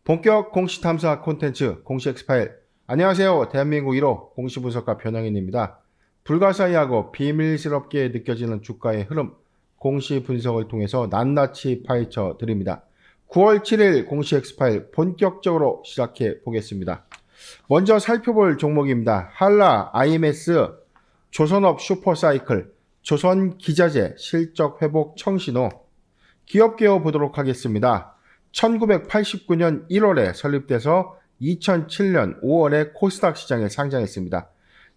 본격 공시 탐사 콘텐츠 공시 엑스파일. 안녕하세요. 대한민국 1호 공시 분석가 변형인입니다. 불가사의하고 비밀스럽게 느껴지는 주가의 흐름, 공시 분석을 통해서 낱낱이 파헤쳐 드립니다. 9월 7일 공시 엑스파일 본격적으로 시작해 보겠습니다. 먼저 살펴볼 종목입니다. 한라, IMS, 조선업 슈퍼사이클, 조선기자재 실적 회복 청신호. 기업 개요 보도록 하겠습니다. 1989년 1월에 설립돼서 2007년 5월에 코스닥 시장에 상장했습니다.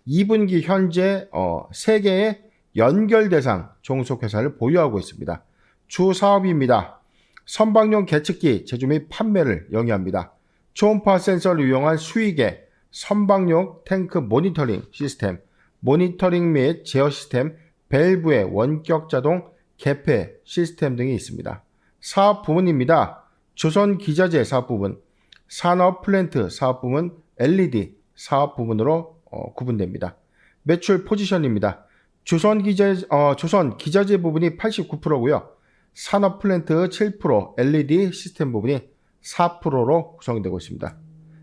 2분기 현재 3개의 연결대상 종속회사를 보유하고 있습니다. 주 사업입니다. 선박용 계측기 제조 및 판매를 영위합니다. 초음파 센서를 이용한 수익의 선박용 탱크 모니터링 시스템, 모니터링 및 제어 시스템, 밸브의 원격 자동 개폐 시스템 등이 있습니다. 사업 부문입니다. 조선기자재 사업부문, 산업플랜트 사업부문, LED 사업부문으로 구분됩니다. 매출 포지션입니다. 조선기자재 부분이 89%고요. 산업플랜트 7%, LED 시스템 부분이 4%로 구성되고 있습니다.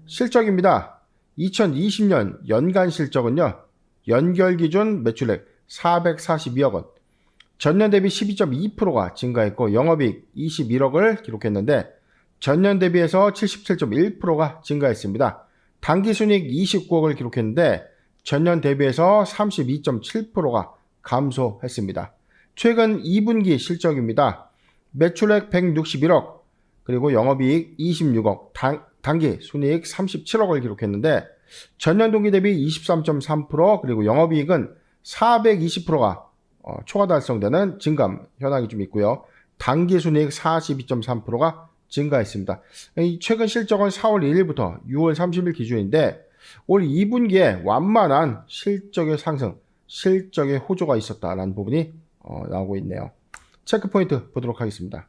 실적입니다. 2020년 연간 실적은요. 연결기준 매출액 442억 원, 전년 대비 12.2%가 증가했고 영업이익 21억을 기록했는데 전년 대비해서 77.1%가 증가했습니다. 당기순이익 29억을 기록했는데 전년 대비해서 32.7%가 감소했습니다. 최근 2분기 실적입니다. 매출액 161억, 그리고 영업이익 26억, 당기순이익 37억을 기록했는데 전년 동기 대비 23.3%, 그리고 영업이익은 420%가 초과 달성되는 증감 현황이 좀 있고요. 당기순이익 42.3%가 증가했습니다. 최근 실적은 4월 1일부터 6월 30일 기준인데 올 2분기에 완만한 실적의 상승, 실적의 호조가 있었다라는 부분이 나오고 있네요. 체크포인트 보도록 하겠습니다.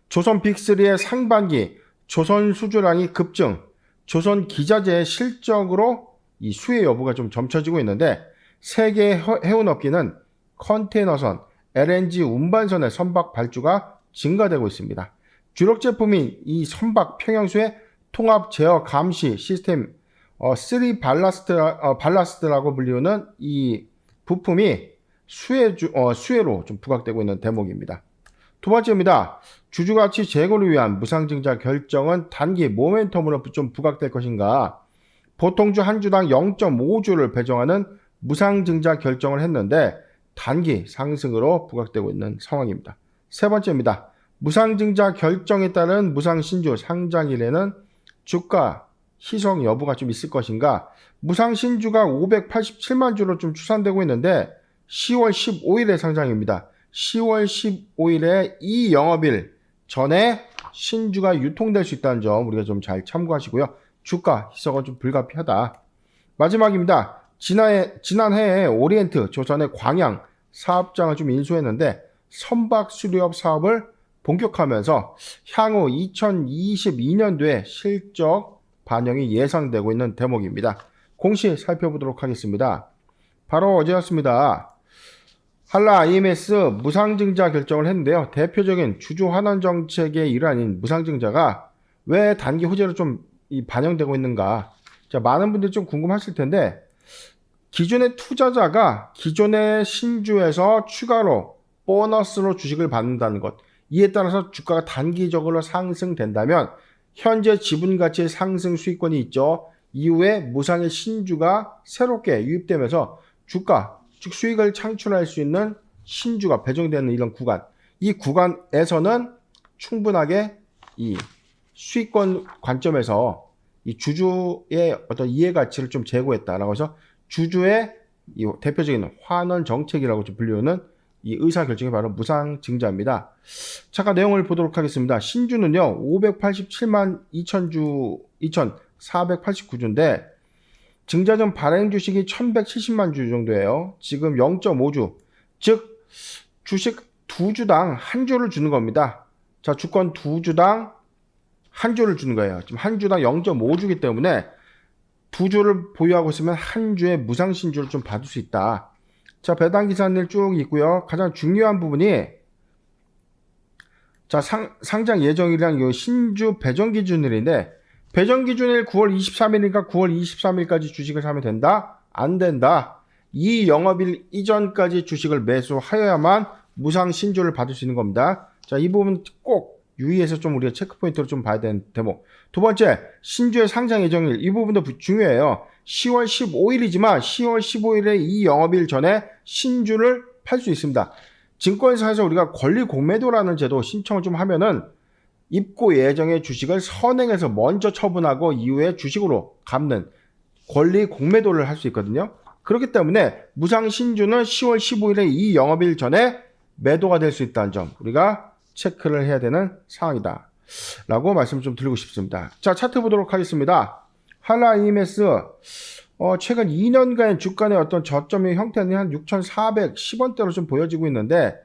조선 빅3의 상반기 조선 수주량이 급증, 조선 기자재 실적으로 이 수혜 여부가 좀 점쳐지고 있는데 세계 해운업계는 컨테이너선, LNG 운반선의 선박 발주가 증가되고 있습니다. 주력 제품인 이 선박 평형수의 통합 제어 감시 시스템 3 발라스트라고 불리우는 이 부품이 수혜로 좀 부각되고 있는 대목입니다. 두 번째입니다. 주주가치 제고를 위한 무상증자 결정은 단기 모멘텀으로 좀 부각될 것인가? 보통주 한 주당 0.5주를 배정하는 무상증자 결정을 했는데 단기 상승으로 부각되고 있는 상황입니다. 세 번째입니다. 무상증자 결정에 따른 무상신주 상장일에는 주가 희석 여부가 좀 있을 것인가? 무상신주가 587만 주로 좀 추산되고 있는데 10월 15일에 상장입니다. 10월 15일에 이 영업일 전에 신주가 유통될 수 있다는 점 우리가 좀 잘 참고하시고요. 주가 희석은 좀 불가피하다. 마지막입니다. 지난해에 오리엔트 조선의 광양 사업장을 좀 인수했는데 선박 수리업 사업을 본격화하면서 향후 2022년도에 실적 반영이 예상되고 있는 대목입니다. 공시 살펴보도록 하겠습니다. 바로 어제였습니다. 한라 IMS 무상증자 결정을 했는데요. 대표적인 주주 환원 정책의 일환인 무상증자가 왜 단기 호재로 좀 반영되고 있는가? 자, 많은 분들이 좀 궁금하실 텐데 기존의 투자자가 기존의 신주에서 추가로 보너스로 주식을 받는다는 것, 이에 따라서 주가가 단기적으로 상승된다면 현재 지분가치의 상승 수익권이 있죠. 이후에 무상의 신주가 새롭게 유입되면서 주가, 즉 수익을 창출할 수 있는 신주가 배정되는 이런 구간, 이 구간에서는 충분하게 이 수익권 관점에서 이 주주의 어떤 이해가치를 좀 제고했다라고 해서 주주의 이 대표적인 환원 정책이라고 좀 불리우는 이 의사결정이 바로 무상증자입니다. 잠깐 내용을 보도록 하겠습니다. 신주는요 587만 2,489주인데 증자 전 발행 주식이 1,170만 주 정도예요. 지금 0.5주, 즉 주식 2주당 1주를 주는 겁니다. 자, 주권 2주당 1주를 주는 거예요. 지금 한 주당 0.5주기 때문에 2주를 보유하고 있으면 한 주에 무상신주를 좀 받을 수 있다. 자, 배당 기산일 쭉 있고요. 가장 중요한 부분이 자, 상장 예정일이랑 요 신주 배정 기준일인데, 배정 기준일 9월 23일이니까 9월 23일까지 주식을 사면 된다? 안 된다. 이 영업일 이전까지 주식을 매수하여야만 무상 신주를 받을 수 있는 겁니다. 자, 이 부분 꼭 유의해서 좀 우리가 체크포인트로 좀 봐야 되는 대목. 두 번째, 신주의 상장 예정일. 이 부분도 중요해요. 10월 15일이지만 10월 15일에 이 영업일 전에 신주를 팔 수 있습니다. 증권사에서 우리가 권리 공매도라는 제도 신청을 좀 하면은 입고 예정의 주식을 선행해서 먼저 처분하고 이후에 주식으로 갚는 권리 공매도를 할 수 있거든요. 그렇기 때문에 무상 신주는 10월 15일에 이 영업일 전에 매도가 될 수 있다는 점 우리가 체크를 해야 되는 상황이다 라고 말씀 좀 드리고 싶습니다. 자, 차트 보도록 하겠습니다. 한라 EMS 최근 2년간 주가의 어떤 저점의 형태는 한 6,410원대로 좀 보여지고 있는데,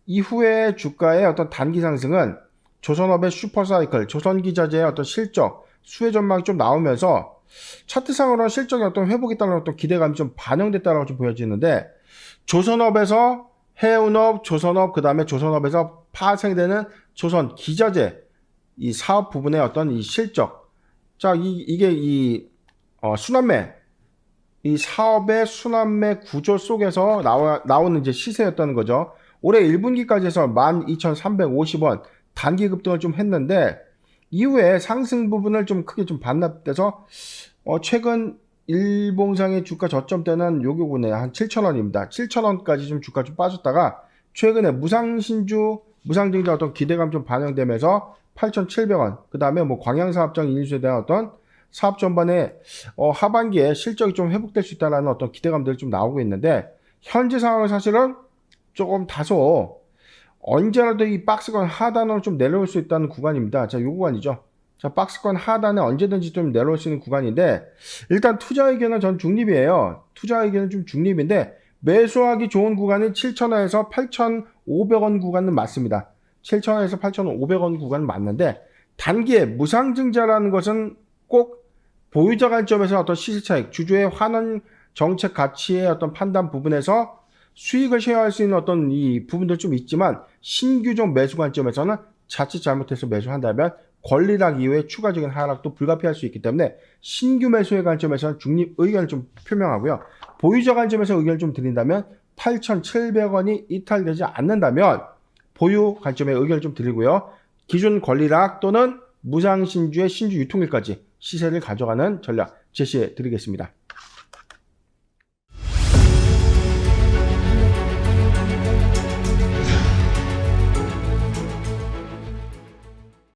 이후에 주가의 어떤 단기 상승은 조선업의 슈퍼사이클, 조선기자재의 어떤 실적, 수혜 전망이 좀 나오면서 차트상으로는 실적의 어떤 회복에 따른 어떤 기대감이 좀 반영됐다고 좀 보여지는데, 조선업에서 해운업, 조선업, 그 다음에 조선업에서 파생되는 조선기자재 이 사업 부분의 어떤 이 실적, 자, 이게 순환매, 이 사업의 순환매 구조 속에서 나오는 이제 시세였다는 거죠. 올해 1분기까지 해서 12,350원 단기 급등을 좀 했는데, 이후에 상승 부분을 좀 크게 좀 반납돼서, 최근 일봉상의 주가 저점 때는 여기 보네, 한 7,000원입니다. 7,000원까지 좀 주가 좀 빠졌다가, 최근에 무상신주, 무상증자 어떤 기대감 좀 반영되면서 8,700원, 그 다음에 뭐 광양사업장 인수에 대한 어떤 사업 전반에 하반기에 실적이 좀 회복될 수 있다는 어떤 기대감들이 좀 나오고 있는데, 현재 상황은 사실은 조금 다소 언제라도 이 박스권 하단으로 좀 내려올 수 있다는 구간입니다. 자, 이 구간이죠. 자, 박스권 하단에 언제든지 좀 내려올 수 있는 구간인데, 일단 투자 의견은 전 중립이에요. 투자 의견은 좀 중립인데, 매수하기 좋은 구간이 7,000원에서 8,500원 구간은 맞습니다. 7,000원에서 8,500원 구간은 맞는데, 단기에 무상증자라는 것은 꼭 보유자 관점에서 어떤 시세 차익, 주주의 환원 정책 가치의 어떤 판단 부분에서 수익을 쉐어할 수 있는 어떤 이 부분도 좀 있지만, 신규종 매수 관점에서는 자칫 잘못해서 매수한다면 권리락 이후에 추가적인 하락도 불가피할 수 있기 때문에 신규 매수의 관점에서는 중립 의견을 좀 표명하고요. 보유자 관점에서 의견을 좀 드린다면 8,700원이 이탈되지 않는다면 보유 관점의 의견을 좀 드리고요. 기존 권리락 또는 무상신주의 신주 유통일까지 시세를 가져가는 전략 제시해 드리겠습니다.